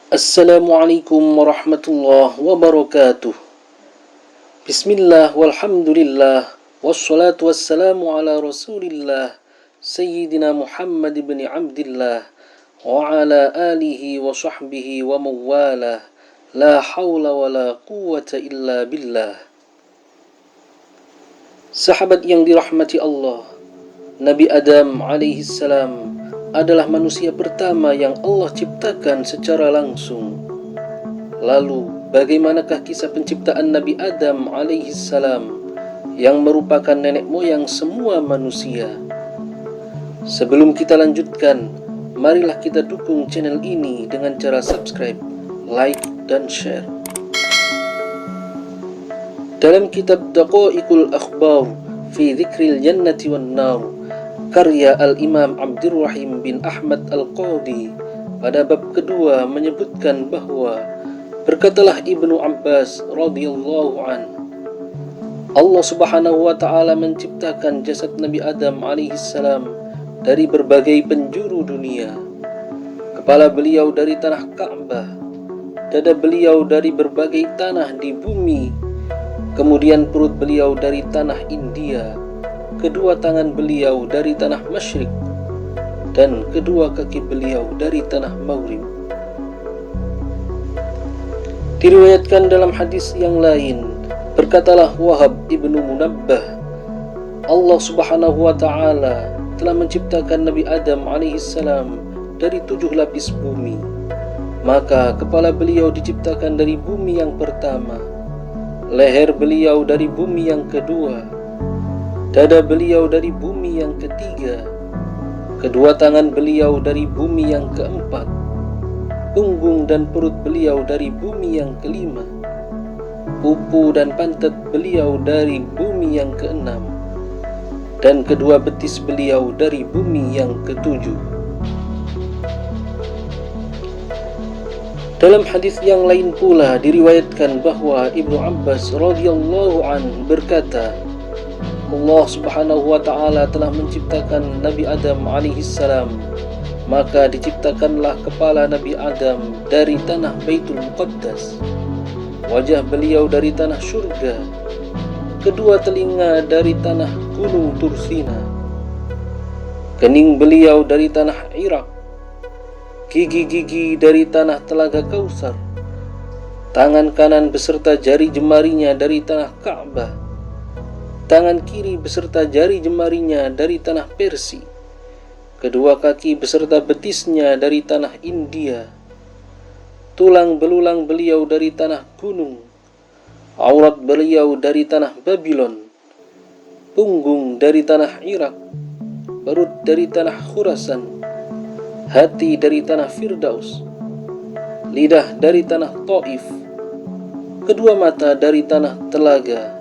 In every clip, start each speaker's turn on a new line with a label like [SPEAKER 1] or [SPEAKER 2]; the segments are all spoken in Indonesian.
[SPEAKER 1] Assalamualaikum warahmatullahi wabarakatuh. Bismillah walhamdulillah wassalatu wassalamu ala rasulillah Sayyidina Muhammad ibn Abdillah wa ala alihi wa sahbihi wa mawalah. La hawla wa la quwwata illa billah. Sahabat yang dirahmati Allah, Nabi Adam alaihi salam adalah manusia pertama yang Allah ciptakan secara langsung. Lalu, bagaimanakah kisah penciptaan Nabi Adam alaihi salam yang merupakan nenek moyang semua manusia? Sebelum kita lanjutkan, marilah kita dukung channel ini dengan cara subscribe, like, dan share. Dalam kitab Daqaiqul Akhbar fi Dzikril Jannati wan Nar, karya Al-Imam Abdurrahim bin Ahmad Al-Qadi, pada bab kedua menyebutkan bahwa berkatalah Ibnu Abbas radhiyallahu an, Allah subhanahu wa ta'ala menciptakan jasad Nabi Adam alaihi salam dari berbagai penjuru dunia. Kepala beliau dari tanah Ka'bah, dada beliau dari berbagai tanah di bumi, kemudian perut beliau dari tanah India, kedua tangan beliau dari tanah Masyrik, dan kedua kaki beliau dari tanah Maghrib. Diriwayatkan dalam hadis yang lain, berkatalah Wahab ibnu Munabbah, Allah subhanahu wa ta'ala telah menciptakan Nabi Adam alaihi salam dari 7 lapis bumi. Maka kepala beliau diciptakan dari bumi yang pertama, leher beliau dari bumi yang kedua, dada beliau dari bumi yang ketiga, kedua tangan beliau dari bumi yang keempat, punggung dan perut beliau dari bumi yang kelima, pupu dan pantat beliau dari bumi yang keenam, dan kedua betis beliau dari bumi yang ketujuh. Dalam hadis yang lain pula diriwayatkan bahwa Ibnu Abbas radhiyallahu an berkata, Allah subhanahu wa ta'ala telah menciptakan Nabi Adam alaihi salam, maka diciptakanlah kepala Nabi Adam dari tanah Baitul Muqaddas, wajah beliau dari tanah surga, kedua telinga dari tanah gunung Tursina, kening beliau dari tanah Irak, gigi-gigi dari tanah Telaga Kausar, tangan kanan beserta jari jemarinya dari tanah Ka'bah, tangan kiri beserta jari jemarinya dari tanah Persia, kedua kaki beserta betisnya dari tanah India, tulang belulang beliau dari tanah gunung, aurat beliau dari tanah Babylon, punggung dari tanah Irak, perut dari tanah Khurasan, hati dari tanah Firdaus, lidah dari tanah Taif, kedua mata dari tanah Telaga.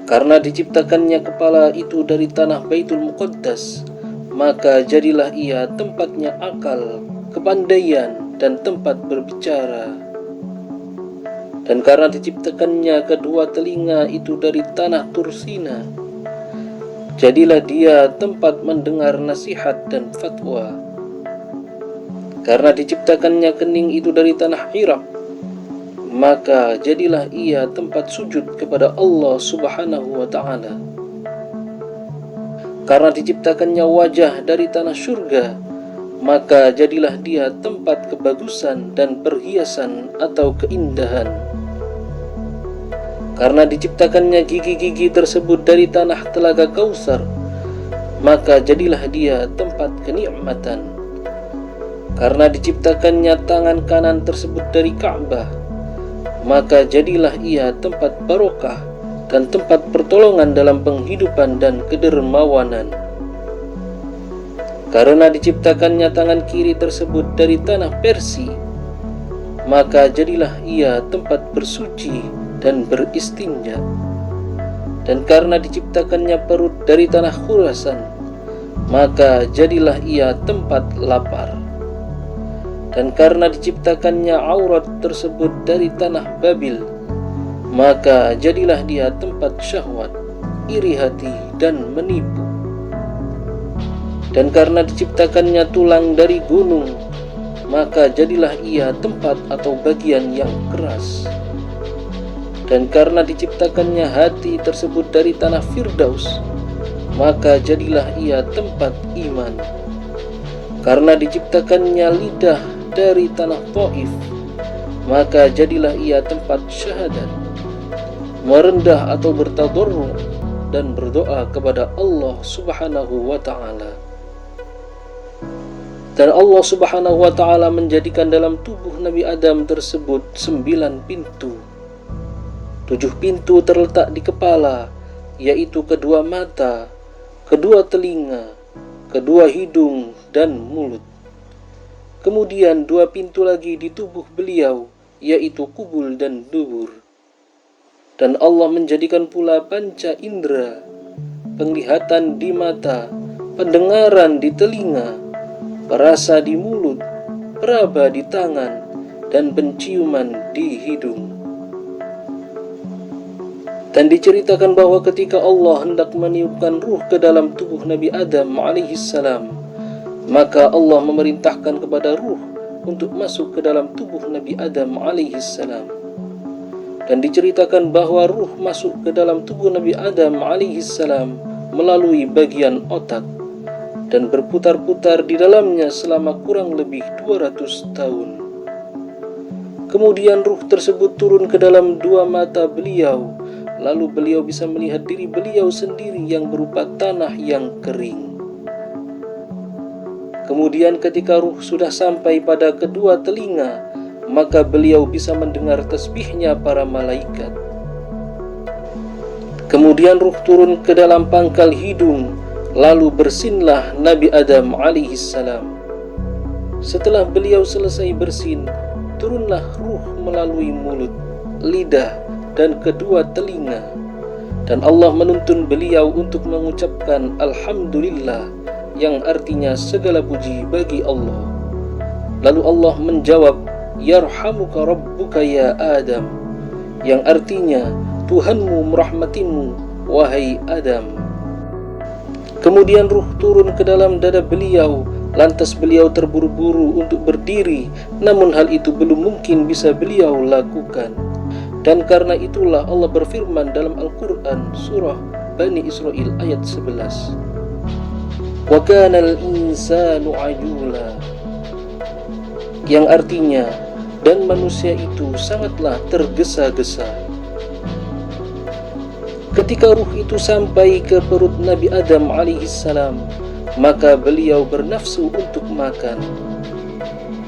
[SPEAKER 1] Karena diciptakannya kepala itu dari tanah Baitul Muqaddas, maka jadilah ia tempatnya akal, kepandaian, dan tempat berbicara. Dan karena diciptakannya kedua telinga itu dari tanah Tursina, jadilah dia tempat mendengar nasihat dan fatwa. Karena diciptakannya kening itu dari tanah Irak, maka jadilah ia tempat sujud kepada Allah subhanahu wa ta'ala. Karena diciptakannya wajah dari tanah surga, maka jadilah dia tempat kebagusan dan perhiasan atau keindahan. Karena diciptakannya gigi-gigi tersebut dari tanah Telaga Kausar, maka jadilah dia tempat kenikmatan. Karena diciptakannya tangan kanan tersebut dari Ka'bah, maka jadilah ia tempat barokah dan tempat pertolongan dalam penghidupan dan kedermawanan. Karena diciptakannya tangan kiri tersebut dari tanah Persia, maka jadilah ia tempat bersuci dan beristinja. Dan karena diciptakannya perut dari tanah Khurasan, maka jadilah ia tempat lapar. Dan karena diciptakannya aurat tersebut dari tanah Babil, maka jadilah dia tempat syahwat, iri hati, dan menipu. Dan karena diciptakannya tulang dari gunung, maka jadilah ia tempat atau bagian yang keras. Dan karena diciptakannya hati tersebut dari tanah Firdaus, maka jadilah ia tempat iman. Karena diciptakannya lidah dari tanah Taif, maka jadilah ia tempat syahadat, merendah atau bertadarru dan berdoa kepada Allah Subhanahu wa ta'ala. Dan Allah Subhanahu wa ta'ala menjadikan dalam tubuh Nabi Adam tersebut 9 pintu. 7 pintu terletak di kepala, yaitu kedua mata, kedua telinga, kedua hidung, dan mulut. Kemudian 2 pintu lagi di tubuh beliau, yaitu kubul dan dubur. Dan Allah menjadikan pula panca indera, penglihatan di mata, pendengaran di telinga, perasa di mulut, peraba di tangan, dan penciuman di hidung. Dan diceritakan bahwa ketika Allah hendak meniupkan ruh ke dalam tubuh Nabi Adam alaihissalam, maka Allah memerintahkan kepada ruh untuk masuk ke dalam tubuh Nabi Adam alaihissalam. Dan diceritakan bahwa ruh masuk ke dalam tubuh Nabi Adam alaihissalam melalui bagian otak dan berputar-putar di dalamnya selama kurang lebih 200 tahun. Kemudian ruh tersebut turun ke dalam 2 mata beliau, lalu beliau bisa melihat diri beliau sendiri yang berupa tanah yang kering. Kemudian ketika ruh sudah sampai pada kedua telinga, maka beliau bisa mendengar tasbihnya para malaikat. Kemudian ruh turun ke dalam pangkal hidung, lalu bersinlah Nabi Adam alaihissalam. Setelah beliau selesai bersin, turunlah ruh melalui mulut, lidah, dan kedua telinga. Dan Allah menuntun beliau untuk mengucapkan Alhamdulillah, yang artinya segala puji bagi Allah. Lalu Allah menjawab, Yarhamuka Rabbuka ya Adam, yang artinya Tuhanmu merahmatimu, wahai Adam. Kemudian ruh turun ke dalam dada beliau, lantas beliau terburu-buru untuk berdiri, namun hal itu belum mungkin bisa beliau lakukan. Dan karena itulah Allah berfirman dalam Al-Quran surah Bani Israel ayat 11, Wa kanal insanu ajula, yang artinya dan manusia itu sangatlah tergesa-gesa. Ketika ruh itu sampai ke perut Nabi Adam alaihissalam, maka beliau bernafsu untuk makan.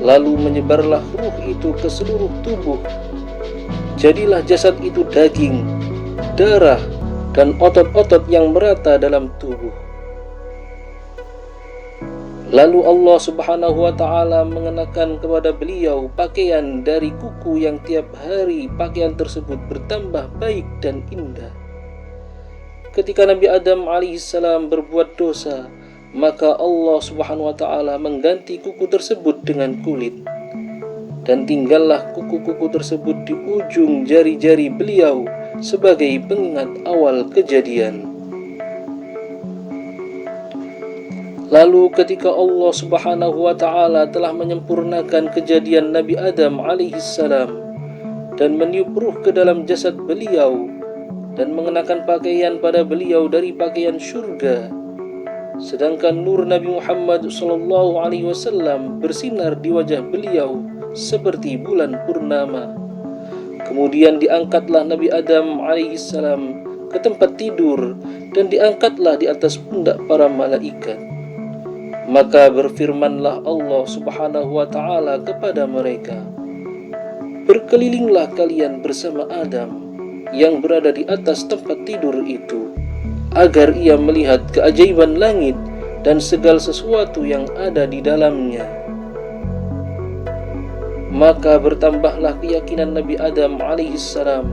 [SPEAKER 1] Lalu menyebarlah ruh itu ke seluruh tubuh. Jadilah jasad itu daging, darah, dan otot-otot yang merata dalam tubuh. Lalu Allah Subhanahu wa ta'ala mengenakan kepada beliau pakaian dari kuku yang tiap hari pakaian tersebut bertambah baik dan indah. Ketika Nabi Adam alaihissalam berbuat dosa, maka Allah Subhanahu wa ta'ala mengganti kuku tersebut dengan kulit. Dan tinggallah kuku-kuku tersebut di ujung jari-jari beliau sebagai pengingat awal kejadian. Lalu ketika Allah Subhanahu wa ta'ala telah menyempurnakan kejadian Nabi Adam alaihissalam dan meniup ruh ke dalam jasad beliau dan mengenakan pakaian pada beliau dari pakaian syurga, sedangkan nur Nabi Muhammad SAW bersinar di wajah beliau seperti bulan purnama. Kemudian diangkatlah Nabi Adam alaihissalam ke tempat tidur dan diangkatlah di atas pundak para malaikat. Maka berfirmanlah Allah Subhanahu wa ta'ala kepada mereka, berkelilinglah kalian bersama Adam yang berada di atas tempat tidur itu, agar ia melihat keajaiban langit dan segala sesuatu yang ada di dalamnya. Maka bertambahlah keyakinan Nabi Adam alaihissalam.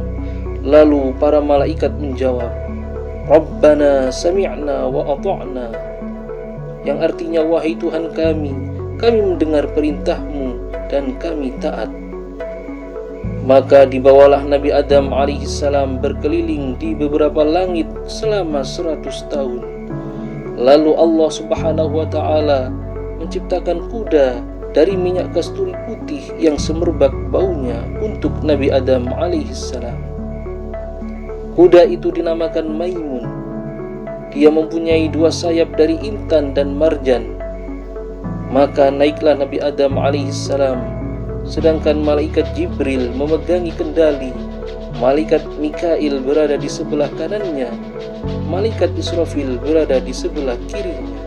[SPEAKER 1] Lalu para malaikat menjawab, Rabbana sami'na wa ata'na, yang artinya wahai Tuhan kami mendengar perintahmu dan kami taat. Maka dibawalah Nabi Adam alaihissalam berkeliling di beberapa langit selama 100 tahun. Lalu Allah Subhanahu wa ta'ala menciptakan kuda dari minyak kasturi putih yang semerbak baunya untuk Nabi Adam alaihissalam. Kuda itu dinamakan Maimun. Dia mempunyai 2 sayap dari intan dan marjan. Maka naiklah Nabi Adam alaihissalam, sedangkan malaikat Jibril memegangi kendali. Malaikat Mikail berada di sebelah kanannya, malaikat Israfil berada di sebelah kirinya.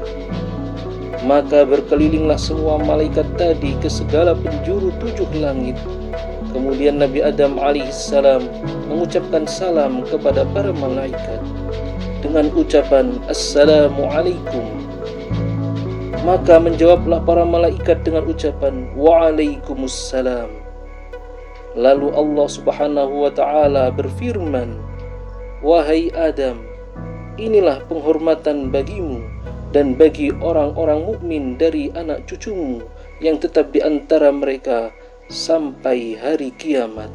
[SPEAKER 1] Maka berkelilinglah semua malaikat tadi ke segala penjuru 7 langit. Kemudian Nabi Adam alaihissalam mengucapkan salam kepada para malaikat dengan ucapan Assalamualaikum. Maka menjawablah para malaikat dengan ucapan Waalaikumsalam. Lalu Allah subhanahu wa ta'ala berfirman, wahai Adam, inilah penghormatan bagimu dan bagi orang-orang mukmin dari anak cucumu yang tetap di antara mereka sampai hari kiamat.